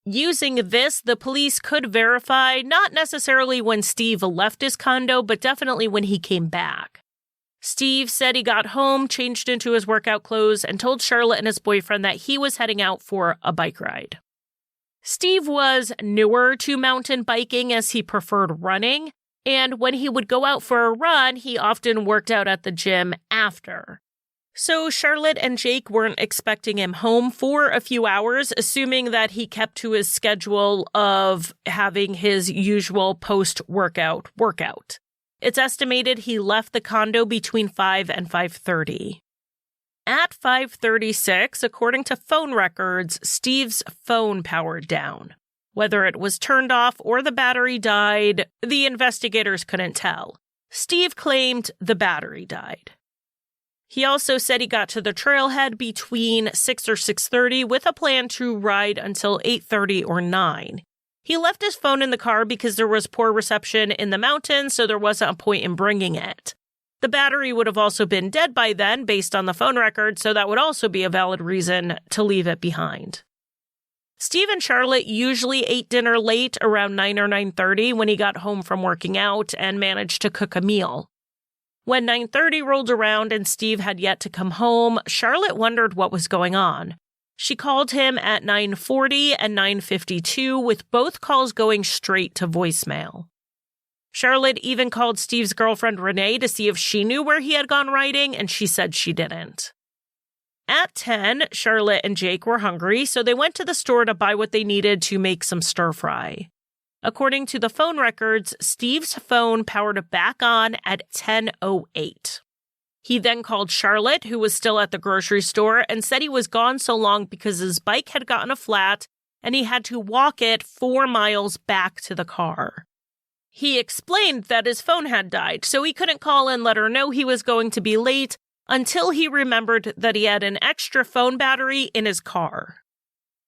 Using this, the police could verify not necessarily when Steve left his condo, but definitely when he came back. Steve said he got home, changed into his workout clothes, and told Charlotte and his boyfriend that he was heading out for a bike ride. Steve was newer to mountain biking as he preferred running, and when he would go out for a run, he often worked out at the gym after. So Charlotte and Jake weren't expecting him home for a few hours, assuming that he kept to his schedule of having his usual post-workout workout. It's estimated he left the condo between 5 and 5:30. At 5:36, according to phone records, Steve's phone powered down. Whether it was turned off or the battery died, the investigators couldn't tell. Steve claimed the battery died. He also said he got to the trailhead between 6 or 6:30 with a plan to ride until 8:30 or 9. He left his phone in the car because there was poor reception in the mountains, so there wasn't a point in bringing it. The battery would have also been dead by then, based on the phone record, so that would also be a valid reason to leave it behind. Steve and Charlotte usually ate dinner late, around 9 or 9:30, when he got home from working out and managed to cook a meal. When 9:30 rolled around and Steve had yet to come home, Charlotte wondered what was going on. She called him at 9:40 and 9:52, with both calls going straight to voicemail. Charlotte even called Steve's girlfriend Renee to see if she knew where he had gone riding, and she said she didn't. At 10, Charlotte and Jake were hungry, so they went to the store to buy what they needed to make some stir-fry. According to the phone records, Steve's phone powered back on at 10:08. He then called Charlotte, who was still at the grocery store, and said he was gone so long because his bike had gotten a flat and he had to walk it 4 miles back to the car. He explained that his phone had died, so he couldn't call and let her know he was going to be late until he remembered that he had an extra phone battery in his car.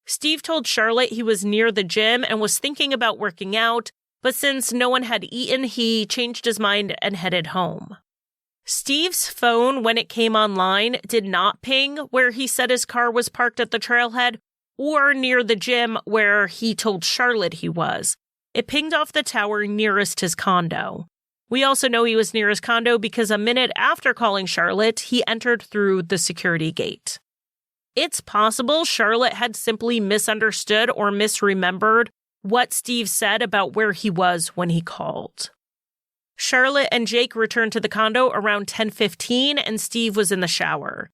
Steve told Charlotte he was near the gym and was thinking about working out, but since no one had eaten, he changed his mind and headed home. Steve's phone, when it came online, did not ping where he said his car was parked at the trailhead or near the gym where he told Charlotte he was. It pinged off the tower nearest his condo. We also know he was near his condo because a minute after calling Charlotte, he entered through the security gate. It's possible Charlotte had simply misunderstood or misremembered what Steve said about where he was when he called. Charlotte and Jake returned to the condo around 10:15, and Steve was in the shower.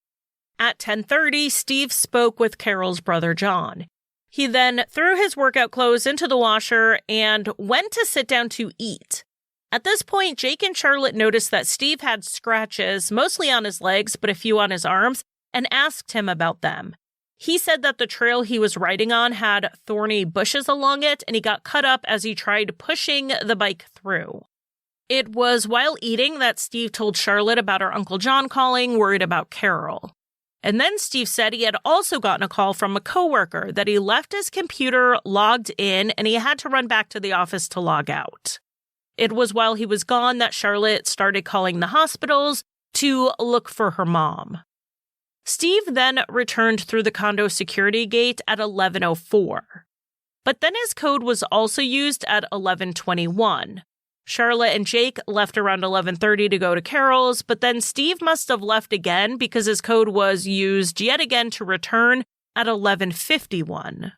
At 10:30, Steve spoke with Carol's brother John. He then threw his workout clothes into the washer and went to sit down to eat. At this point, Jake and Charlotte noticed that Steve had scratches, mostly on his legs, but a few on his arms, and asked him about them. He said that the trail he was riding on had thorny bushes along it, and he got cut up as he tried pushing the bike through. It was while eating that Steve told Charlotte about her Uncle John calling, worried about Carol. And then Steve said he had also gotten a call from a coworker that he left his computer logged in and he had to run back to the office to log out. It was while he was gone that Charlotte started calling the hospitals to look for her mom. Steve then returned through the condo security gate at 11:04. But then his code was also used at 11:21. Charlotte and Jake left around 11:30 to go to Carol's, but then Steve must have left again because his code was used yet again to return at 11:51.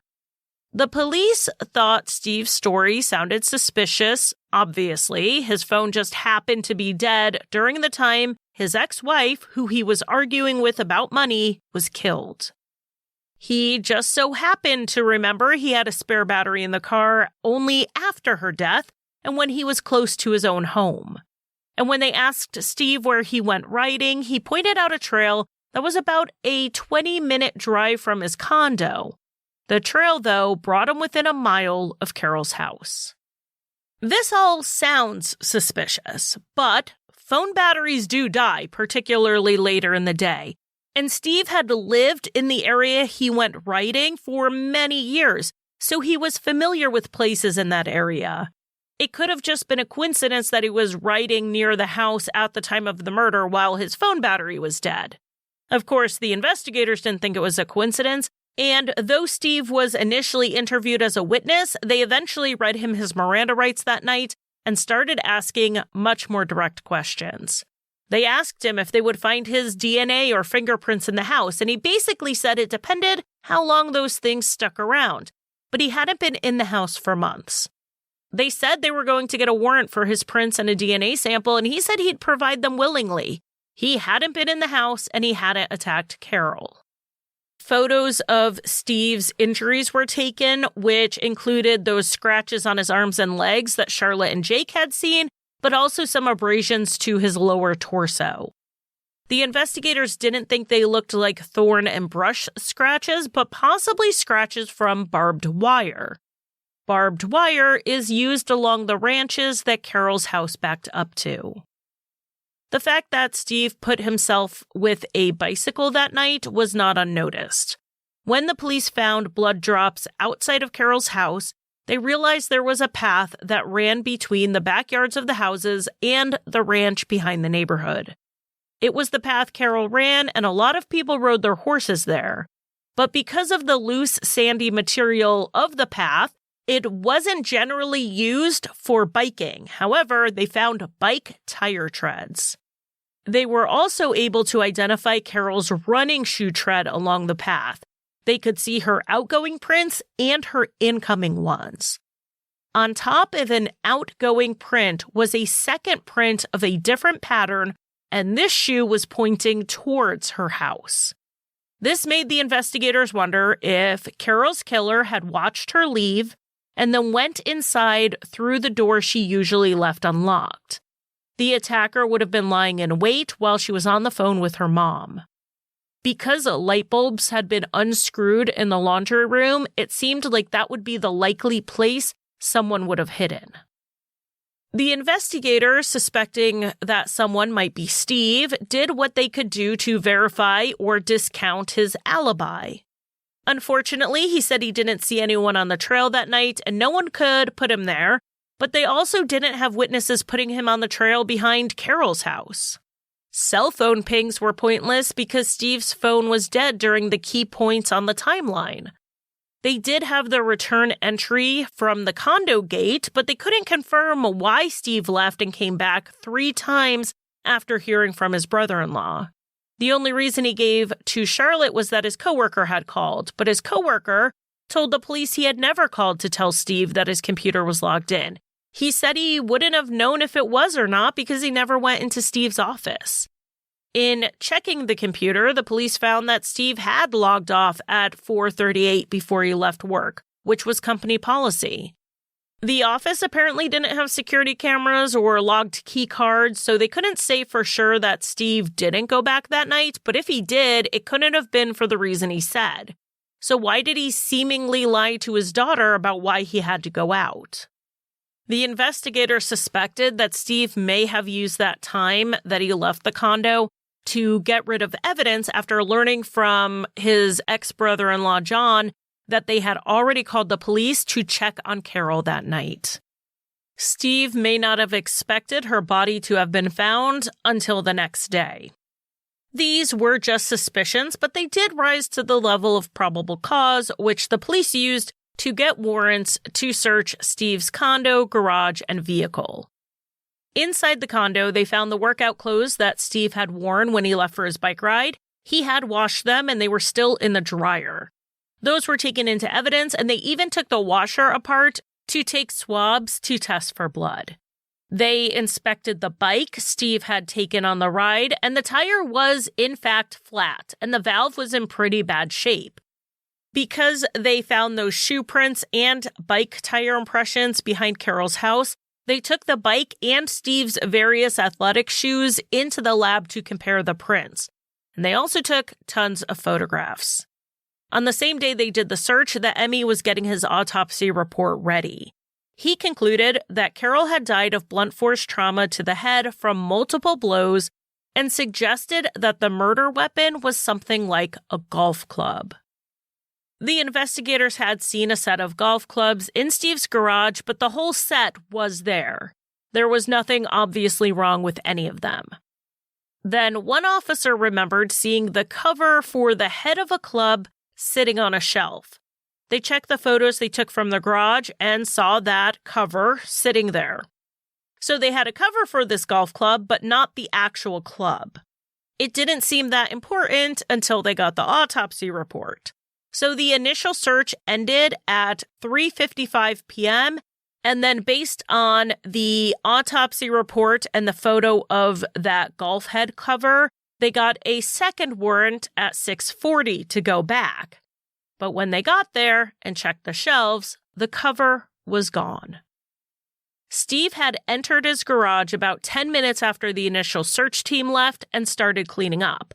The police thought Steve's story sounded suspicious. Obviously, his phone just happened to be dead during the time his ex-wife, who he was arguing with about money, was killed. He just so happened to remember he had a spare battery in the car only after her death and when he was close to his own home. And when they asked Steve where he went riding, he pointed out a trail that was about a 20-minute drive from his condo. The trail, though, brought him within a mile of Carol's house. This all sounds suspicious, but phone batteries do die, particularly later in the day. And Steve had lived in the area he went riding for many years, so he was familiar with places in that area. It could have just been a coincidence that he was riding near the house at the time of the murder while his phone battery was dead. Of course, the investigators didn't think it was a coincidence, and though Steve was initially interviewed as a witness, they eventually read him his Miranda rights that night and started asking much more direct questions. They asked him if they would find his DNA or fingerprints in the house, and he basically said it depended how long those things stuck around, but he hadn't been in the house for months. They said they were going to get a warrant for his prints and a DNA sample, and he said he'd provide them willingly. He hadn't been in the house, and he hadn't attacked Carol. Photos of Steve's injuries were taken, which included those scratches on his arms and legs that Charlotte and Jake had seen, but also some abrasions to his lower torso. The investigators didn't think they looked like thorn and brush scratches, but possibly scratches from barbed wire. Barbed wire is used along the ranches that Carol's house backed up to. The fact that Steve put himself with a bicycle that night was not unnoticed. When the police found blood drops outside of Carol's house, they realized there was a path that ran between the backyards of the houses and the ranch behind the neighborhood. It was the path Carol ran, and a lot of people rode their horses there. But because of the loose, sandy material of the path, it wasn't generally used for biking. However, they found bike tire treads. They were also able to identify Carol's running shoe tread along the path. They could see her outgoing prints and her incoming ones. On top of an outgoing print was a second print of a different pattern, and this shoe was pointing towards her house. This made the investigators wonder if Carol's killer had watched her leave and then went inside through the door she usually left unlocked. The attacker would have been lying in wait while she was on the phone with her mom. Because light bulbs had been unscrewed in the laundry room, it seemed like that would be the likely place someone would have hidden. The investigators, suspecting that someone might be Steve, did what they could do to verify or discount his alibi. Unfortunately, he said he didn't see anyone on the trail that night and no one could put him there, but they also didn't have witnesses putting him on the trail behind Carol's house. Cell phone pings were pointless because Steve's phone was dead during the key points on the timeline. They did have the return entry from the condo gate, but they couldn't confirm why Steve left and came back 3 times after hearing from his brother-in-law. The only reason he gave to Charlotte was that his coworker had called, but his coworker told the police he had never called to tell Steve that his computer was logged in. He said he wouldn't have known if it was or not because he never went into Steve's office. In checking the computer, the police found that Steve had logged off at 4:38 before he left work, which was company policy. The office apparently didn't have security cameras or logged key cards, so they couldn't say for sure that Steve didn't go back that night, but if he did, it couldn't have been for the reason he said. So why did he seemingly lie to his daughter about why he had to go out? The investigator suspected that Steve may have used that time that he left the condo to get rid of evidence after learning from his ex-brother-in-law, John, that they had already called the police to check on Carol that night. Steve may not have expected her body to have been found until the next day. These were just suspicions, but they did rise to the level of probable cause, which the police used to get warrants to search Steve's condo, garage, and vehicle. Inside the condo, they found the workout clothes that Steve had worn when he left for his bike ride. He had washed them and they were still in the dryer. Those were taken into evidence, and they even took the washer apart to take swabs to test for blood. They inspected the bike Steve had taken on the ride, and the tire was, in fact, flat, and the valve was in pretty bad shape. Because they found those shoe prints and bike tire impressions behind Carol's house, they took the bike and Steve's various athletic shoes into the lab to compare the prints. And they also took tons of photographs. On the same day they did the search, the ME was getting his autopsy report ready. He concluded that Carol had died of blunt force trauma to the head from multiple blows and suggested that the murder weapon was something like a golf club. The investigators had seen a set of golf clubs in Steve's garage, but the whole set was there. There was nothing obviously wrong with any of them. Then one officer remembered seeing the cover for the head of a club sitting on a shelf. They checked the photos they took from the garage and saw that cover sitting there. So they had a cover for this golf club, but not the actual club. It didn't seem that important until they got the autopsy report. So the initial search ended at 3:55 p.m., and then based on the autopsy report and the photo of that golf head cover, they got a second warrant at 6:40 to go back. But when they got there and checked the shelves, the cover was gone. Steve had entered his garage about 10 minutes after the initial search team left and started cleaning up.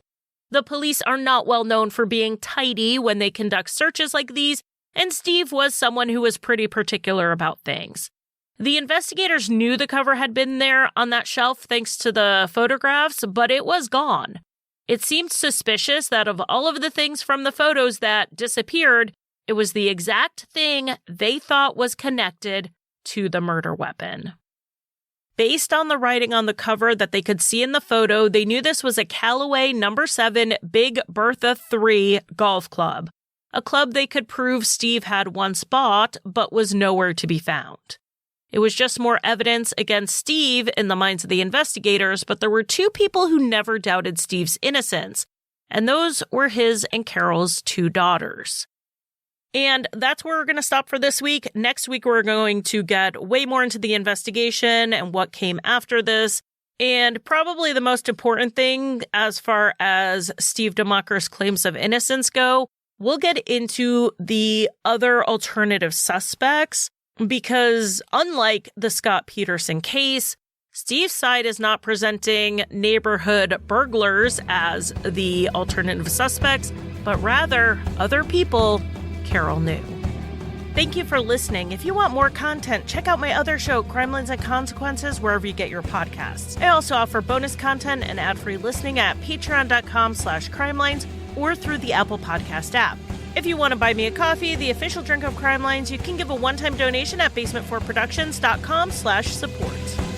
The police are not well known for being tidy when they conduct searches like these, and Steve was someone who was pretty particular about things. The investigators knew the cover had been there on that shelf thanks to the photographs, but it was gone. It seemed suspicious that of all of the things from the photos that disappeared, it was the exact thing they thought was connected to the murder weapon. Based on the writing on the cover that they could see in the photo, they knew this was a Callaway No. 7 Big Bertha 3 golf club, a club they could prove Steve had once bought but was nowhere to be found. It was just more evidence against Steve in the minds of the investigators, but there were two people who never doubted Steve's innocence, and those were his and Carol's two daughters. And that's where we're going to stop for this week. Next week, we're going to get way more into the investigation and what came after this. And probably the most important thing as far as Steve DeMacre's claims of innocence go, we'll get into the other alternative suspects because unlike the Scott Peterson case, Steve's side is not presenting neighborhood burglars as the alternative suspects, but rather other people Carol knew. Thank you for listening. If you want more content, check out my other show, Crimelines and Consequences, wherever you get your podcasts. I also offer bonus content and ad-free listening at patreon.com/crimelines or through the Apple Podcast app. If you want to buy me a coffee, the official drink of Crimelines, you can give a one-time donation at basement4productions.com/support.